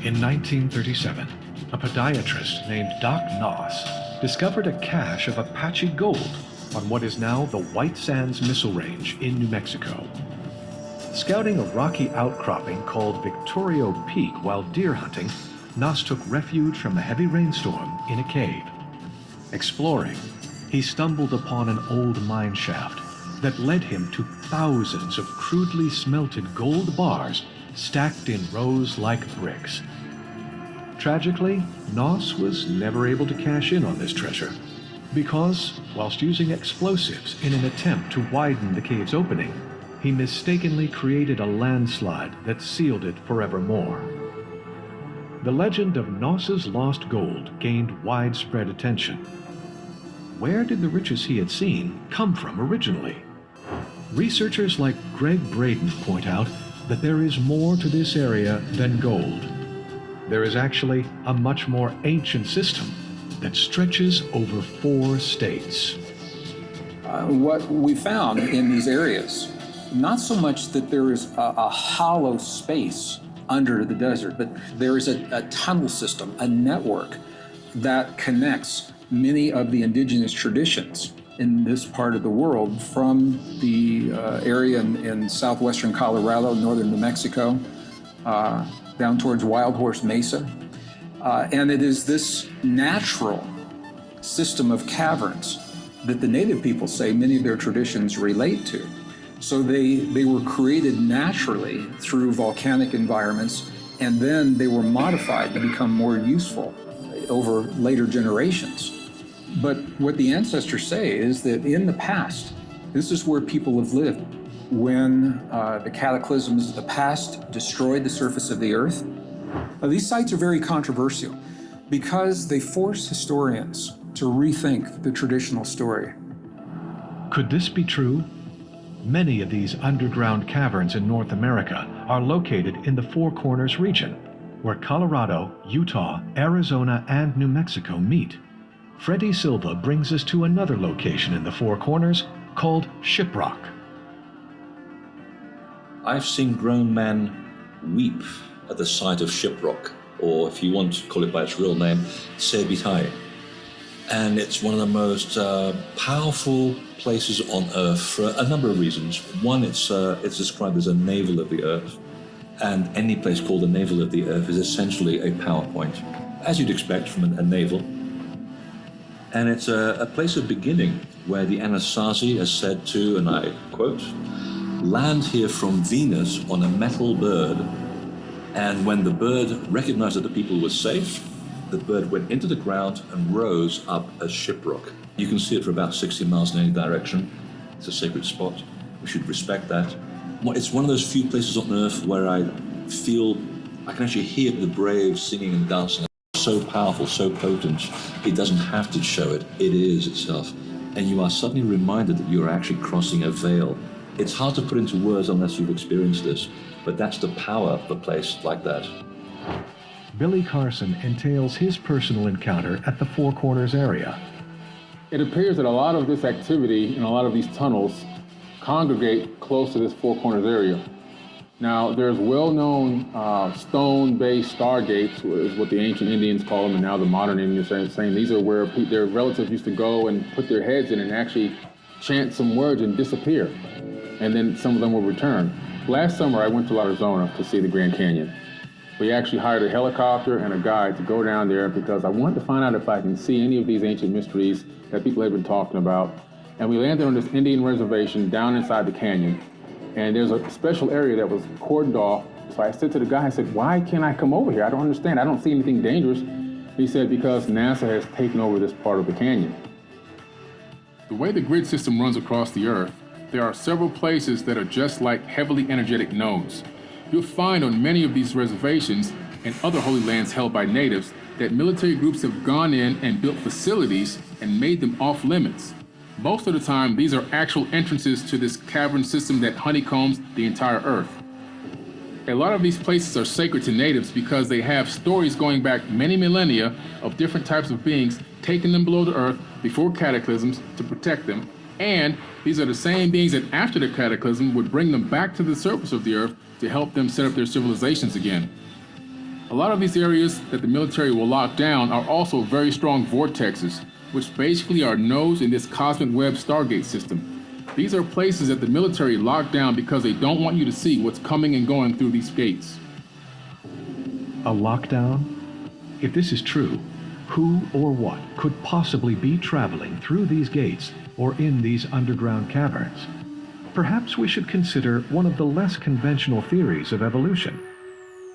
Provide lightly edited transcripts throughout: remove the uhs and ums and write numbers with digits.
In 1937, a podiatrist named Doc Noss discovered a cache of Apache gold on what is now the White Sands Missile Range in New Mexico. Scouting a rocky outcropping called Victorio Peak while deer hunting, Noss took refuge from a heavy rainstorm in a cave. Exploring, he stumbled upon an old mine shaft that led him to thousands of crudely smelted gold bars stacked in rows like bricks. Tragically, Noss was never able to cash in on this treasure because, whilst using explosives in an attempt to widen the cave's opening, he mistakenly created a landslide that sealed it forevermore. The legend of Noss's lost gold gained widespread attention. Where did the riches he had seen come from originally? Researchers like Greg Braden point out that there is more to this area than gold. There is actually a much more ancient system that stretches over 4 states. What we found in these areas, not so much that there is a hollow space under the desert, but there is a tunnel system, a network that connects many of the indigenous traditions in this part of the world from the area in southwestern Colorado, northern New Mexico, down towards Wild Horse Mesa. And it is this natural system of caverns that the native people say many of their traditions relate to. So they were created naturally through volcanic environments, and then they were modified to become more useful over later generations. But what the ancestors say is that in the past, this is where people have lived when the cataclysms of the past destroyed the surface of the earth. These sites are very controversial because they force historians to rethink the traditional story. Could this be true? Many of these underground caverns in North America are located in the Four Corners region, where Colorado, Utah, Arizona, and New Mexico meet. Freddie Silva brings us to another location in the Four Corners called Shiprock. I've seen grown men weep at the sight of Shiprock, or if you want to call it by its real name, Sebitai. And it's one of the most powerful places on Earth for a number of reasons. One, it's described as a navel of the Earth, and any place called a navel of the Earth is essentially a power point, as you'd expect from a navel. And it's a place of beginning where the Anasazi are said to, and I quote, land here from Venus on a metal bird. And when the bird recognized that the people were safe, the bird went into the ground and rose up as Shiprock. You can see it for about 60 miles in any direction. It's a sacred spot. We should respect that. It's one of those few places on Earth where I feel I can actually hear the brave singing and dancing. So powerful, so potent, it doesn't have to show it. It is itself. And you are suddenly reminded that you're actually crossing a veil. It's hard to put into words unless you've experienced this, but that's the power of a place like that. Billy Carson entails his personal encounter at the Four Corners area. It appears that a lot of this activity and a lot of these tunnels congregate close to this Four Corners area. Now, there's well-known stone-based stargates, is what the ancient Indians call them, and now the modern Indians are saying these are where their relatives used to go and put their heads in and actually chant some words and disappear. And then some of them will return. Last summer, I went to Arizona to see the Grand Canyon. We actually hired a helicopter and a guide to go down there because I wanted to find out if I can see any of these ancient mysteries that people have been talking about. And we landed on this Indian reservation down inside the canyon. And there's a special area that was cordoned off. So I said to the guy, I said, why can't I come over here? I don't understand. I don't see anything dangerous. He said, because NASA has taken over this part of the canyon. The way the grid system runs across the Earth, there are several places that are just like heavily energetic nodes. You'll find on many of these reservations and other holy lands held by natives that military groups have gone in and built facilities and made them off limits. Most of the time, these are actual entrances to this cavern system that honeycombs the entire Earth. A lot of these places are sacred to natives because they have stories going back many millennia of different types of beings taking them below the Earth before cataclysms to protect them. And these are the same beings that after the cataclysm would bring them back to the surface of the Earth to help them set up their civilizations again. A lot of these areas that the military will lock down are also very strong vortexes, which basically are nodes in this cosmic web Stargate system. These are places that the military lock down because they don't want you to see what's coming and going through these gates. A lockdown? If this is true, who or what could possibly be traveling through these gates or in these underground caverns? Perhaps we should consider one of the less conventional theories of evolution.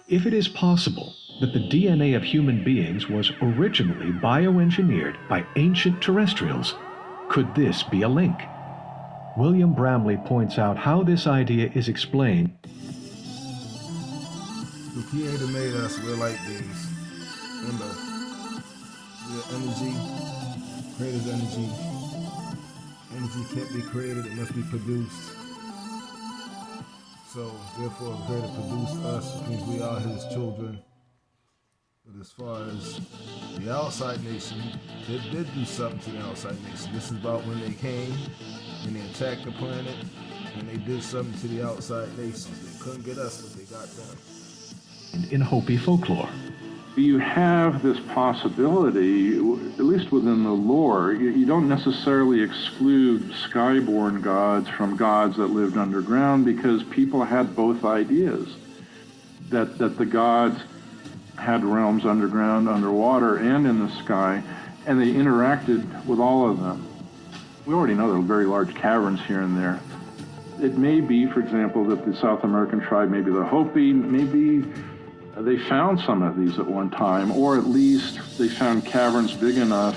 If it is possible that the DNA of human beings was originally bioengineered by ancient terrestrials, could this be a link? William Bramley points out how this idea is explained. The Creator made us, we're light beings. Remember, we're energy, Creator's energy. Energy can't be created, it must be produced. So, therefore, the Creator produced us, which means we are His children. But as far as the outside nation, they did do something to the outside nation. This is about when they came, and they attacked the planet, and they did something to the outside nations. They couldn't get us, but they got them. In Hopi folklore. You have this possibility, at least within the lore, you don't necessarily exclude skyborn gods from gods that lived underground, because people had both ideas, that the gods had realms underground, underwater, and in the sky, and they interacted with all of them. We already know there are very large caverns here and there. It may be, for example, that the South American tribe, maybe the Hopi, maybe they found some of these at one time, or at least they found caverns big enough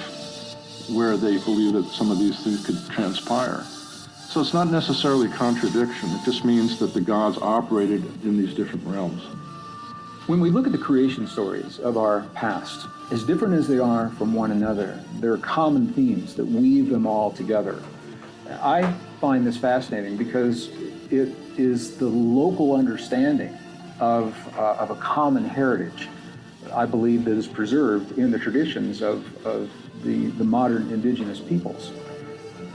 where they believed that some of these things could transpire. So it's not necessarily contradiction. It just means that the gods operated in these different realms. When we look at the creation stories of our past, as different as they are from one another, there are common themes that weave them all together. I find this fascinating because it is the local understanding of a common heritage, I believe, that is preserved in the traditions of the modern indigenous peoples.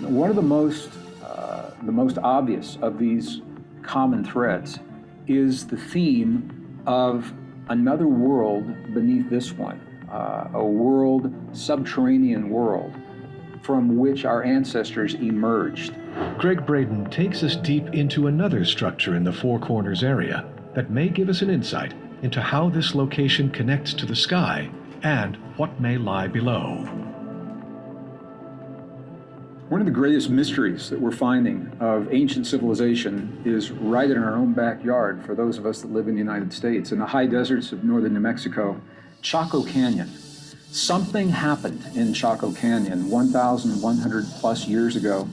One of the most obvious of these common threads is the theme of another world beneath this one, a world, subterranean world, from which our ancestors emerged. Greg Braden takes us deep into another structure in the Four Corners area that may give us an insight into how this location connects to the sky and what may lie below. One of the greatest mysteries that we're finding of ancient civilization is right in our own backyard for those of us that live in the United States, in the high deserts of northern New Mexico, Chaco Canyon. Something happened in Chaco Canyon 1,100 plus years ago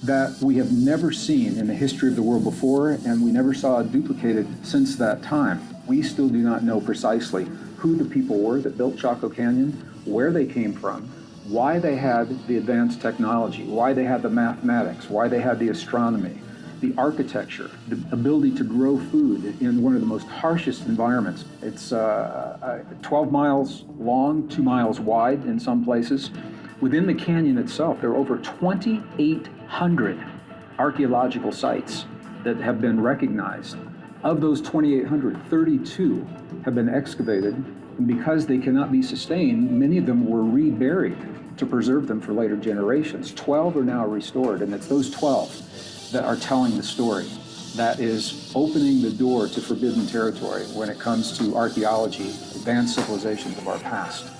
that we have never seen in the history of the world before, and we never saw it duplicated since that time. We still do not know precisely who the people were that built Chaco Canyon, where they came from, why they had the advanced technology, why they had the mathematics, why they had the astronomy, the architecture, the ability to grow food in one of the most harshest environments. It's 12 miles long, 2 miles wide in some places. Within the canyon itself, there are over 2,800 archaeological sites that have been recognized. Of those 2,800, 32 have been excavated, and because they cannot be sustained, many of them were reburied to preserve them for later generations. 12 are now restored, and it's those 12 that are telling the story. That is opening the door to forbidden territory when it comes to archaeology, advanced civilizations of our past.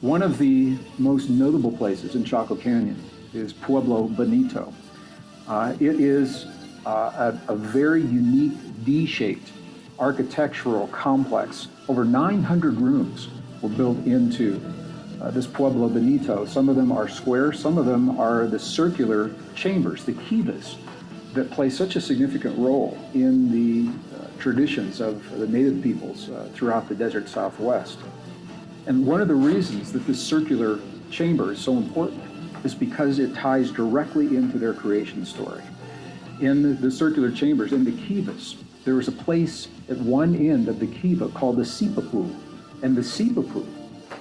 One of the most notable places in Chaco Canyon is Pueblo Bonito. It is a very unique D-shaped architectural complex. Over 900 rooms were built into this Pueblo Bonito. Some of them are square, some of them are the circular chambers, the kivas, that play such a significant role in the traditions of the native peoples throughout the desert Southwest. And one of the reasons that this circular chamber is so important is because it ties directly into their creation story. In the circular chambers, in the kivas, there was a place at one end of the kiva called the Sipapu. And the Sipapu,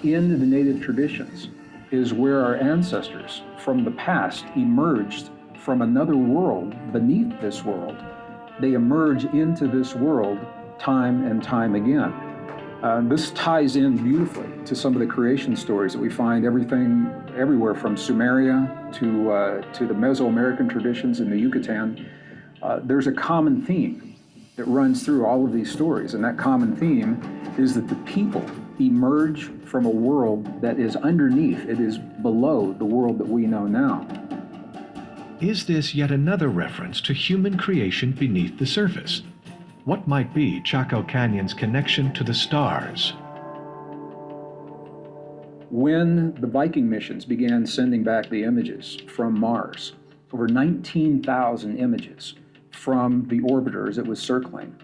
in the native traditions, is where our ancestors from the past emerged from another world beneath this world. They emerge into this world time and time again. This ties in beautifully to some of the creation stories that we find everywhere from Sumeria to the Mesoamerican traditions in the Yucatan. There's a common theme that runs through all of these stories, and that common theme is that the people emerge from a world that is underneath, it is below the world that we know now. Is this yet another reference to human creation beneath the surface? What might be Chaco Canyon's connection to the stars? When the Viking missions began sending back the images from Mars, over 19,000 images from the orbiter as it was circling.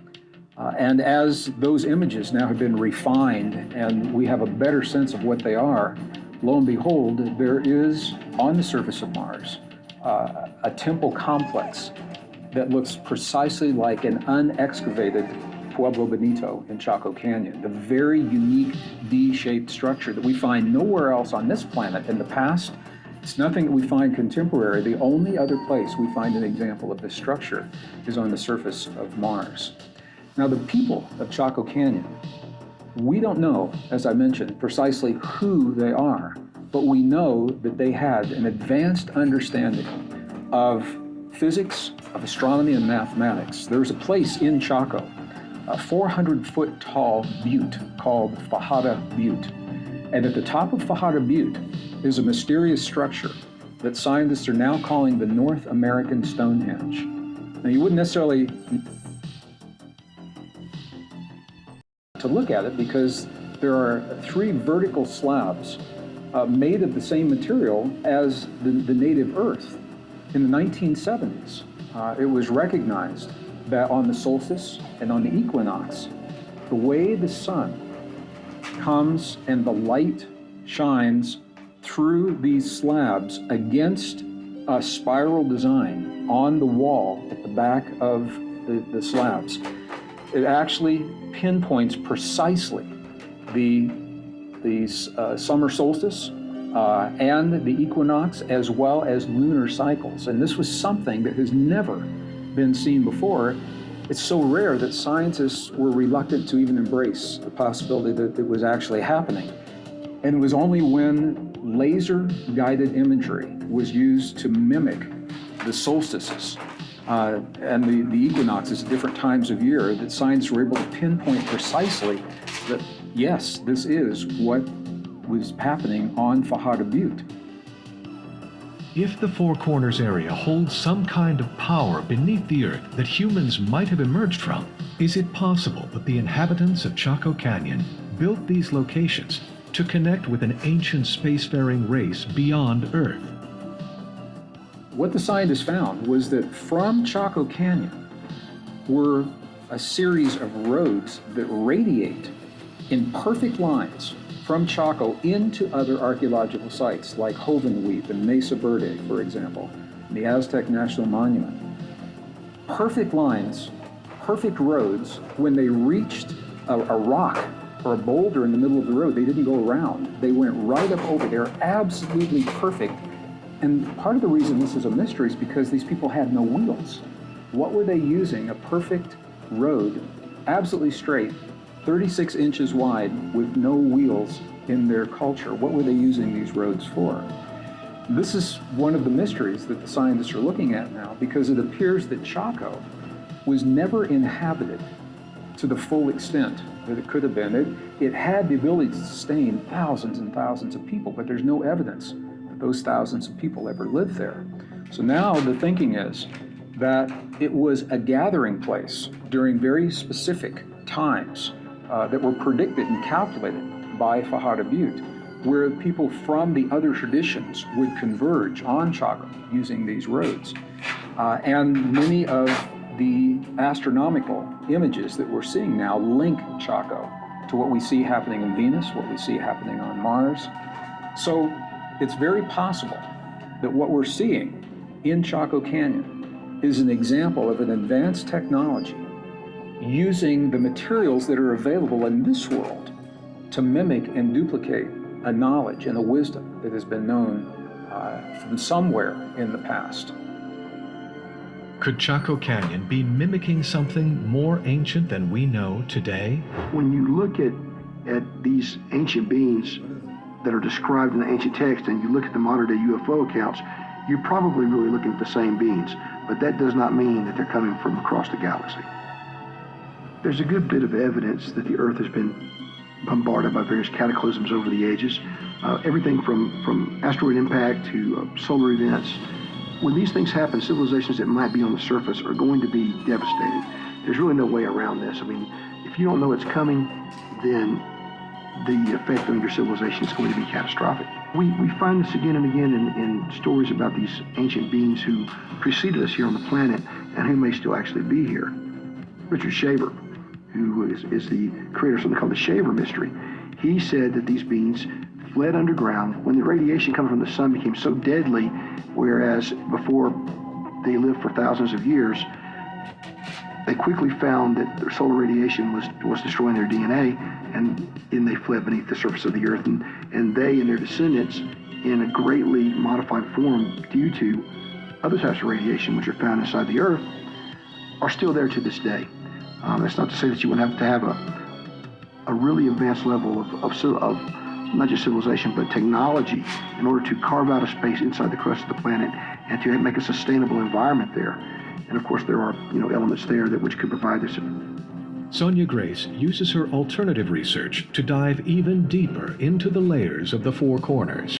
And as those images now have been refined and we have a better sense of what they are, lo and behold, there is on the surface of Mars a temple complex that looks precisely like an unexcavated Pueblo Bonito in Chaco Canyon, the very unique D-shaped structure that we find nowhere else on this planet in the past. It's nothing that we find contemporary. The only other place we find an example of this structure is on the surface of Mars. Now, the people of Chaco Canyon, we don't know, as I mentioned, precisely who they are, but we know that they had an advanced understanding of physics, of astronomy, and mathematics. There's a place in Chaco, a 400-foot tall butte called Fajada Butte. And at the top of Fajada Butte is a mysterious structure that scientists are now calling the North American Stonehenge. Now, you wouldn't necessarily to look at it because there are 3 vertical slabs made of the same material as the native Earth. In the 1970s, it was recognized that on the solstice and on the equinox, the way the sun comes and the light shines through these slabs against a spiral design on the wall at the back of the slabs, it actually pinpoints precisely the summer solstice and the equinox, as well as lunar cycles. And this was something that has never been seen before. It's so rare that scientists were reluctant to even embrace the possibility that it was actually happening. And it was only when laser-guided imagery was used to mimic the solstices and the equinoxes at different times of year that scientists were able to pinpoint precisely that, yes, this is what was happening on Fajada Butte. If the Four Corners area holds some kind of power beneath the Earth that humans might have emerged from, is it possible that the inhabitants of Chaco Canyon built these locations to connect with an ancient spacefaring race beyond Earth? What the scientists found was that from Chaco Canyon were a series of roads that radiate in perfect lines from Chaco into other archaeological sites like Hovenweep and Mesa Verde, for example, the Aztec National Monument. Perfect lines, perfect roads. When they reached a rock or a boulder in the middle of the road, they didn't go around. They went right up over there, absolutely perfect. And part of the reason this is a mystery is because these people had no wheels. What were they using? A perfect road, absolutely straight, 36 inches wide with no wheels in their culture. What were they using these roads for? This is one of the mysteries that the scientists are looking at now, because it appears that Chaco was never inhabited to the full extent that it could have been. It had the ability to sustain thousands and thousands of people, but there's no evidence that those thousands of people ever lived there. So now the thinking is that it was a gathering place during very specific times that were predicted and calculated by Fajada Butte, where people from the other traditions would converge on Chaco using these roads. And many of the astronomical images that we're seeing now link Chaco to what we see happening in Venus, what we see happening on Mars. So it's very possible that what we're seeing in Chaco Canyon is an example of an advanced technology using the materials that are available in this world to mimic and duplicate a knowledge and a wisdom that has been known from somewhere in the past. Could Chaco Canyon be mimicking something more ancient than we know today? When you look at at these ancient beings that are described in the ancient text and you look at the modern day UFO accounts, you're probably really looking at the same beings, but that does not mean that they're coming from across the galaxy. There's a good bit of evidence that the Earth has been bombarded by various cataclysms over the ages. Everything from asteroid impact to solar events. When these things happen, civilizations that might be on the surface are going to be devastated. There's really no way around this. I mean, if you don't know it's coming, then the effect on your civilization is going to be catastrophic. We find this again and again in stories about these ancient beings who preceded us here on the planet and who may still actually be here. Richard Shaver, who is the creator of something called the Shaver Mystery, he said that these beings fled underground when the radiation coming from the sun became so deadly, whereas before they lived for thousands of years, they quickly found that their solar radiation was destroying their DNA, and they fled beneath the surface of the earth, and they and their descendants, in a greatly modified form due to other types of radiation which are found inside the earth, are still there to this day. That's not to say that you would have to have a really advanced level of not just civilization, but technology in order to carve out a space inside the crust of the planet and to make a sustainable environment there. And of course, there are elements there which could provide this. Sonia Grace uses her alternative research to dive even deeper into the layers of the Four Corners.